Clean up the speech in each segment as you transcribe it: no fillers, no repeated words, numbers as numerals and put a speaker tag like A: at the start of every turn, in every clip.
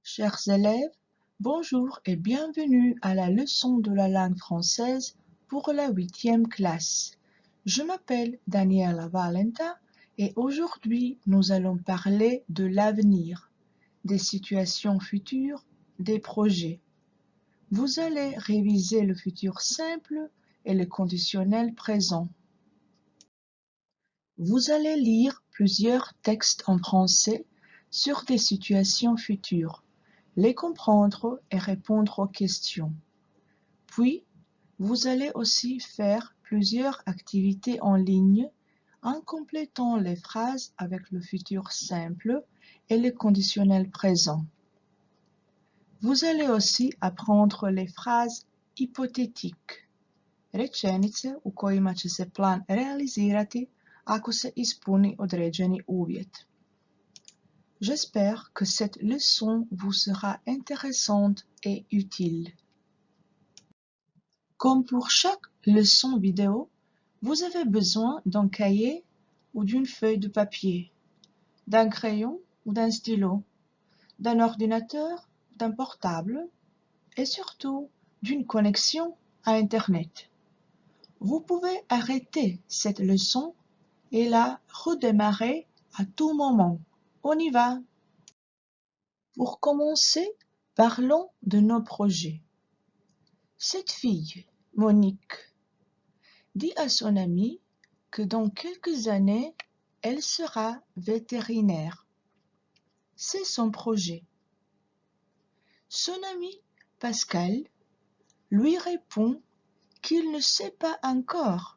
A: Chers élèves, bonjour et bienvenue à la leçon de la langue française pour la 8e classe. Je m'appelle Daniela Valenta et aujourd'hui nous allons parler de l'avenir, des situations futures, des projets. Vous allez réviser le futur simple et le conditionnel présent. Vous allez lire plusieurs textes en français sur des situations futures, les comprendre et répondre aux questions. Puis, vous allez aussi faire plusieurs activités en ligne en complétant les phrases avec le futur simple et le conditionnel présent. Vous allez aussi apprendre les phrases hypothétiques, rečenice u kojima će se plan realizirati ako se ispuni određeni uvjet. J'espère que cette leçon vous sera intéressante et utile. Comme pour chaque leçon vidéo, vous avez besoin d'un cahier ou d'une feuille de papier, d'un crayon ou d'un stylo, d'un ordinateur, d'un portable et surtout d'une connexion à Internet. Vous pouvez arrêter cette leçon et la redémarrer à tout moment. On y va! Pour commencer, parlons de nos projets. Cette fille, Monique, dit à son amie que dans quelques années, elle sera vétérinaire. C'est son projet. Son ami, Pascal, lui répond qu'il ne sait pas encore,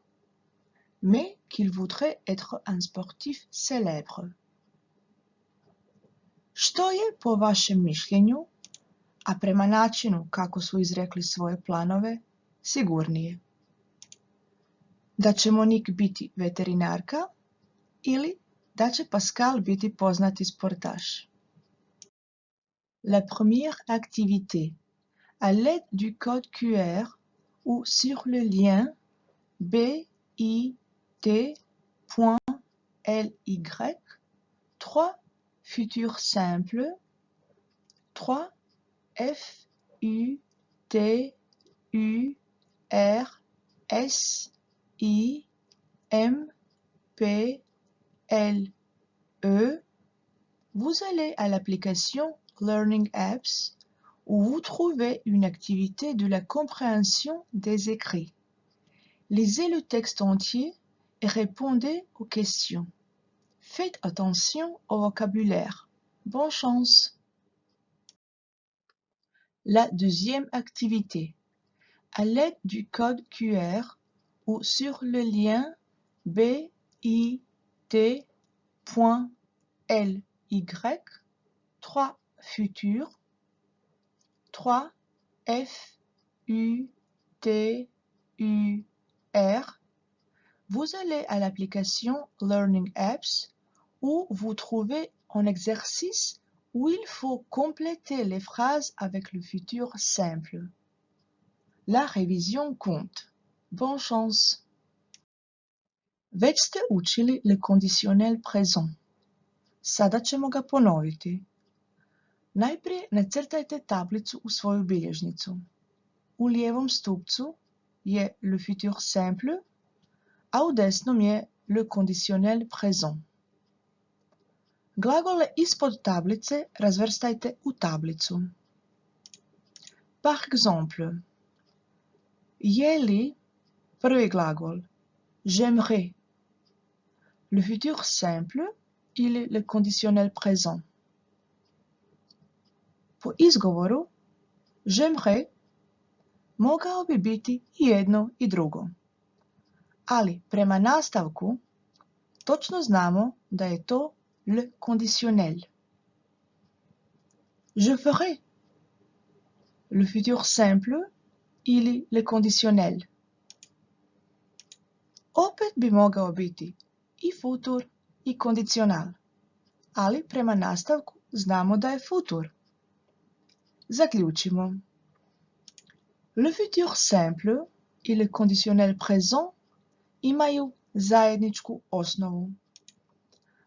A: mais qu'il voudrait être un sportif célèbre. Što je po vašem mišljenju, a prema načinu kako su izrekli svoje planove, sigurnije? Da će Monique biti veterinarka ili da će Pascal biti poznati sportaš? La première activité, à l'aide du code QR ou sur le lien bit.ly, 3 futurs simples, 3 FUTURSIMPLE, vous allez à l'application Learning Apps où vous trouvez une activité de la compréhension des écrits. Lisez le texte entier et répondez aux questions. Faites attention au vocabulaire. Bonne chance! La deuxième activité, à l'aide du code QR ou sur le lien bit.ly, 3 futurs, 3 FUTUR, vous allez à l'application Learning Apps où vous trouvez un exercice où il faut compléter les phrases avec le futur simple. La révision compte. Bonne chance! Već ste učili le conditionnel présent. Sada ćemo ga ponoviti. Najprije nacrtajte tablicu u svoju bilježnicu. U lijevom stupcu je le futur simple, a u desnom je le conditionnel présent. Glagole ispod tablice razvrstajte u tablicu. Par exemple, je li, prvi glagol, j'aimerais. Le futur simple, il est le conditionnel présent. Po izgovoru, j'aimerais mogao bi biti i jedno i drugo. Ali prema nastavku, točno znamo da je to le conditionnel. Je ferai. Le futur simple, il est le conditionnel. Opet bi mogao biti i futur i kondicional, ali prema nastavku znamo da je futur. Zaključimo. Le futur simple i le conditionnel présent imaju zajedničku osnovu.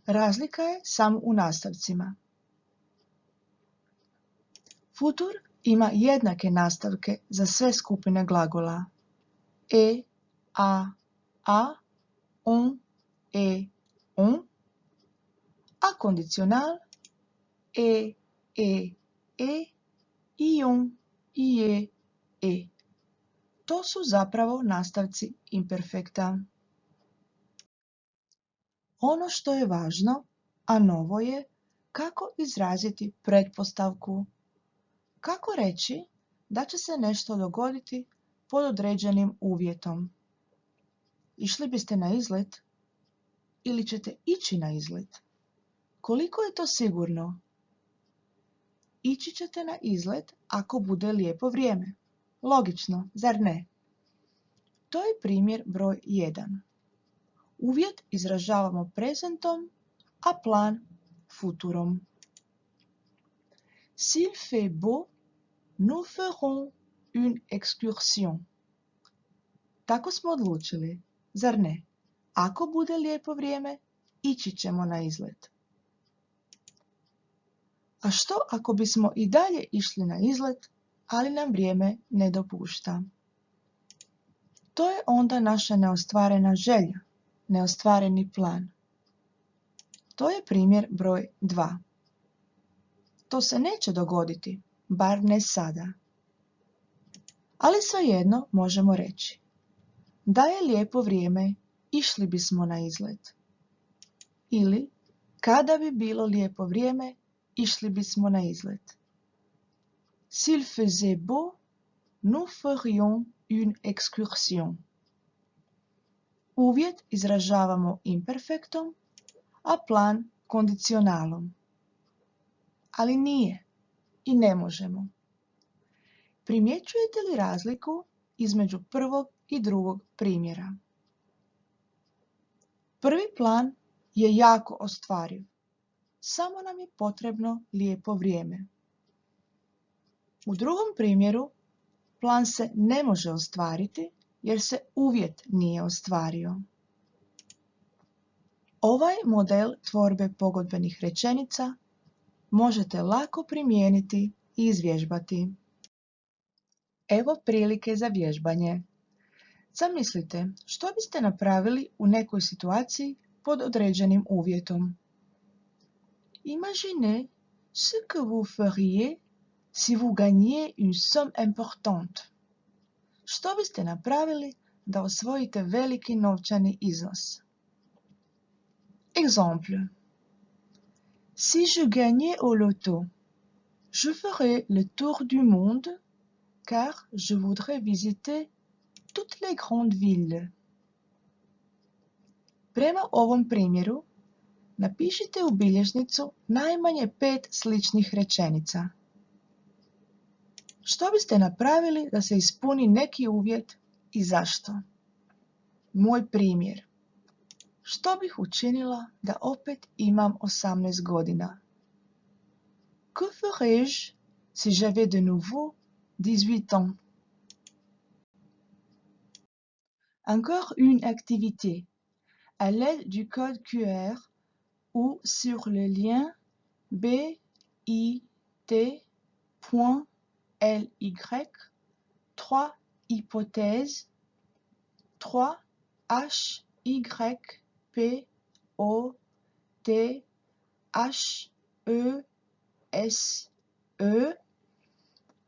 A: Razlika je samo u nastavcima. Futur ima jednake nastavke za sve skupine glagola. E, a, on, on, a kondicional e, i on, e. To su zapravo nastavci imperfekta. Ono što je važno, a novo je, kako izraziti pretpostavku. Kako reći da će se nešto dogoditi pod određenim uvjetom? Išli biste na izlet ili ćete ići na izlet? Koliko je to sigurno? Ići ćete na izlet ako bude lijepo vrijeme. Logično, zar ne? To je primjer broj 1. Uvjet izražavamo prezentom, a plan futurom. S'il fait beau, nous ferons une excursion. Tako smo odlučili, zar ne? Ako bude lijepo vrijeme, ići ćemo na izlet. A što ako bismo i dalje išli na izlet, ali nam vrijeme ne dopušta? To je onda naša neostvarena želja, neostvareni plan. To je primjer broj 2. To se neće dogoditi, bar ne sada. Ali svejedno možemo reći: da je lijepo vrijeme, išli bismo na izlet. Ili, kada bi bilo lijepo vrijeme, išli bismo na izlet. S'il faisait beau, nous ferions une excursion. Uvjet izražavamo imperfektom, a plan kondicionalom. Ali nije i ne možemo. Primjećujete li razliku između prvog i drugog primjera? Prvi plan je jako ostvariv. Samo nam je potrebno lijepo vrijeme. U drugom primjeru plan se ne može ostvariti jer se uvjet nije ostvario. Ovaj model tvorbe pogodbenih rečenica možete lako primijeniti i izvježbati. Evo prilike za vježbanje. Zamislite što biste napravili u nekoj situaciji pod određenim uvjetom. Imaginez ce que vous feriez si vous gagniez une somme importante. Što biste napravili da osvojite veliki novčani iznos? Exemple. Si je gagnais au loto, je ferais le tour du monde car je voudrais visiter toutes les grandes villes. Prema ovom primjeru, napišite u bilježnicu najmanje 5 sličnih rečenica. Što biste napravili da se ispuni neki uvjet i zašto? Moj primjer. Što bih učinila da opet imam 18 godina? Que ferais-je si j'avais de nouveau 18 ans? Encore une activité. À l'aide du code QR ou sur le lien bit.ly, 3 hypothèses, 3 HYPOTHESE.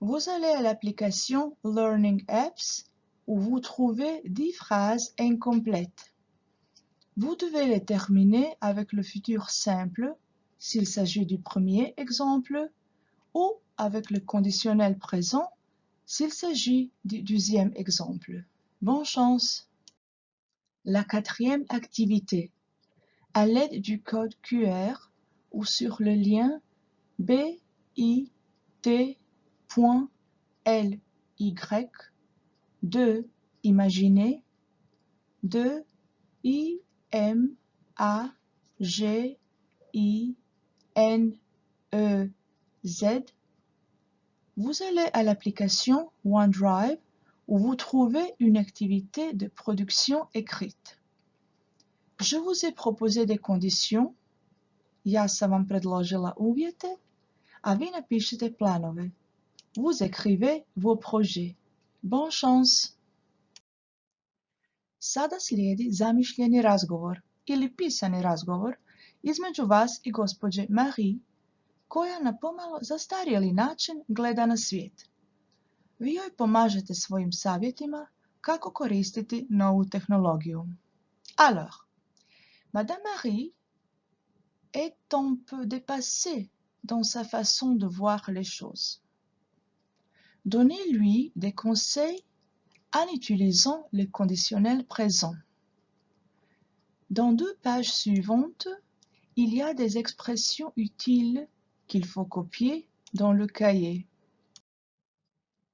A: Vous allez à l'application Learning Apps où vous trouvez 10 phrases incomplètes. Vous devez les terminer avec le futur simple s'il s'agit du premier exemple ou avec le conditionnel présent s'il s'agit du deuxième exemple. Bonne chance! La 4e activité. À l'aide du code QR ou sur le lien bit.ly, 2 imaginer, 2 IMAGINEZ. Vous allez à l'application OneDrive où vous trouvez une activité de production écrite. Je vous ai proposé des conditions. Ja sam vam predložila uvjete, a vi napišite planove. Vous écrivez vos projets. Bonne chance! Sada slijedi zamišljeni razgovor ili pisani razgovor između vas i gospođe Marie, koja na pomalo zastarjeli način gleda na svijet. Vi joj pomažete svojim savjetima kako koristiti novu tehnologiju. Alors, Madame Marie est un peu dépassée dans sa façon de voir les choses. Donnez-lui des conseils en utilisant le conditionnel présent. Dans 2 pages suivantes, il y a des expressions utiles qu'il faut copier dans le cahier.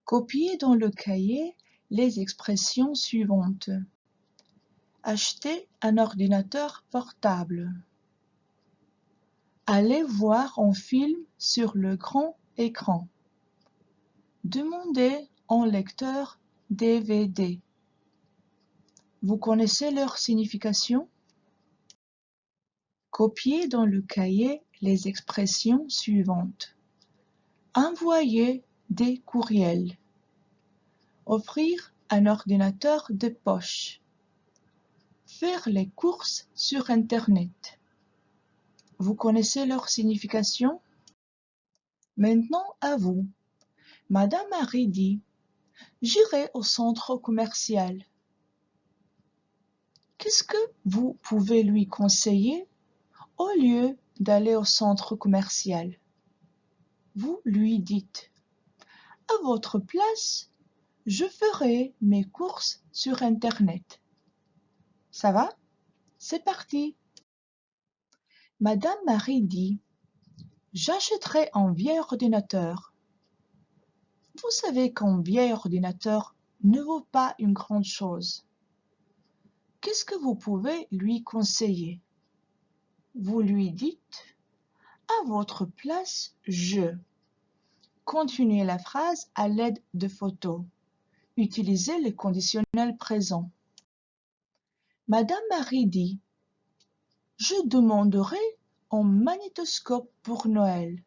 A: Copiez dans le cahier les expressions suivantes. Achetez un ordinateur portable. Allez voir un film sur le grand écran. Demandez un lecteur DVD. Vous connaissez leur signification? Copiez dans le cahier les expressions suivantes. Envoyer des courriels. Offrir un ordinateur de poche. Faire les courses sur Internet. Vous connaissez leur signification? Maintenant à vous. Madame Marie dit: J'irai au centre commercial. Qu'est-ce que vous pouvez lui conseiller au lieu d'aller au centre commercial? Vous lui dites: À votre place, je ferai mes courses sur Internet. Ça va? C'est parti! Madame Marie dit: J'achèterai un vieil ordinateur. Vous savez qu'un vieil ordinateur ne vaut pas une grande chose. Qu'est-ce que vous pouvez lui conseiller? Vous lui dites: À votre place, je. Continuez la phrase à l'aide de photos. Utilisez le conditionnel présent. Madame Marie dit: Je demanderai un magnétoscope pour Noël.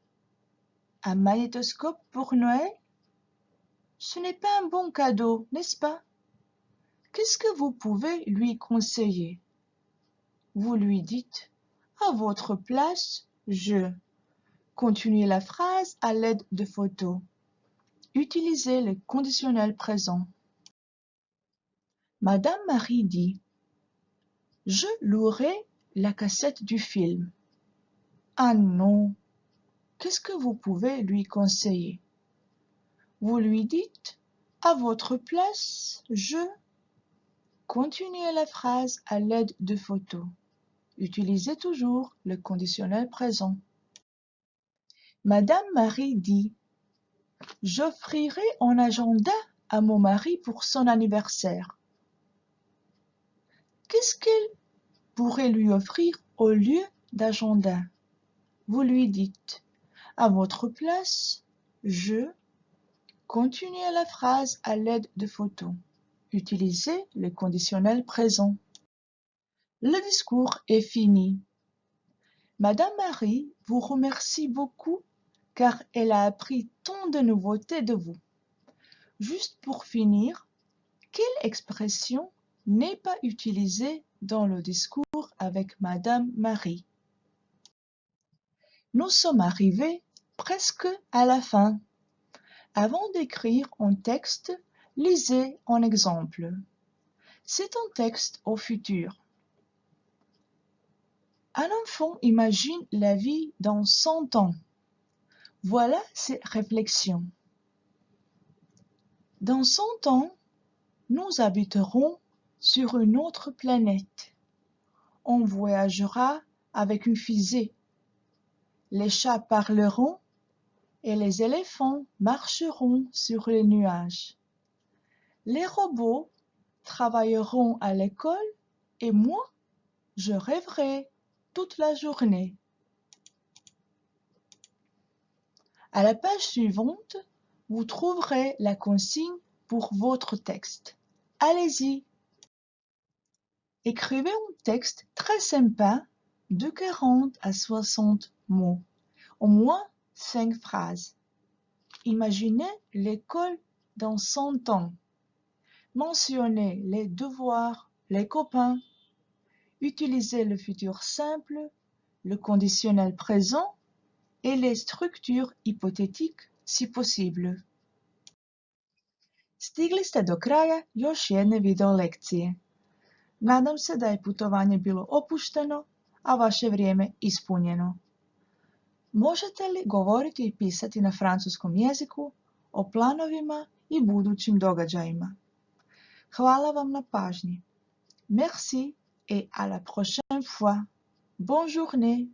A: Un magnétoscope pour Noël? Ce n'est pas un bon cadeau, n'est-ce pas? Qu'est-ce que vous pouvez lui conseiller? Vous lui dites: À votre place, je. Continuez la phrase à l'aide de photos. Utilisez le conditionnel présent. Madame Marie dit: Je louerai la cassette du film. Ah non! Qu'est-ce que vous pouvez lui conseiller? Vous lui dites: À votre place, je. Continuez la phrase à l'aide de photos. Utilisez toujours le conditionnel présent. Madame Marie dit: J'offrirai un agenda à mon mari pour son anniversaire. Qu'est-ce qu'elle pourrait lui offrir au lieu d'agenda? Vous lui dites: À votre place, je. Continuez la phrase à l'aide de photos. Utilisez le conditionnel présent. Le discours est fini. Madame Marie vous remercie beaucoup car elle a appris tant de nouveautés de vous. Juste pour finir, quelle expression n'est pas utilisée dans le discours avec Madame Marie? Nous sommes arrivés presque à la fin. Avant d'écrire un texte, lisez un exemple. C'est un texte au futur. Un enfant imagine la vie dans 100 ans. Voilà ses réflexions. Dans 100 ans, nous habiterons sur une autre planète. On voyagera avec une fusée. Les chats parleront et les éléphants marcheront sur les nuages. Les robots travailleront à l'école et moi, je rêverai toute la journée. À la page suivante, vous trouverez la consigne pour votre texte. Allez-y! Écrivez un texte très sympa de 40 à 60 mots, au moins 5 phrases. Imaginez l'école dans 100 ans. Mentionnez les devoirs, les copains. Utilisez le futur simple, le conditionnel présent et les structures hypotetiques si possible. Stigli ste do kraja još jedne video lekcije. Nadam se da je putovanje bilo opušteno, a vaše vrijeme ispunjeno. Možete li govoriti i pisati na francuskom jeziku o planovima i budućim događajima? Hvala vam na pažnji. Merci et à la prochaine fois. Bonne journée.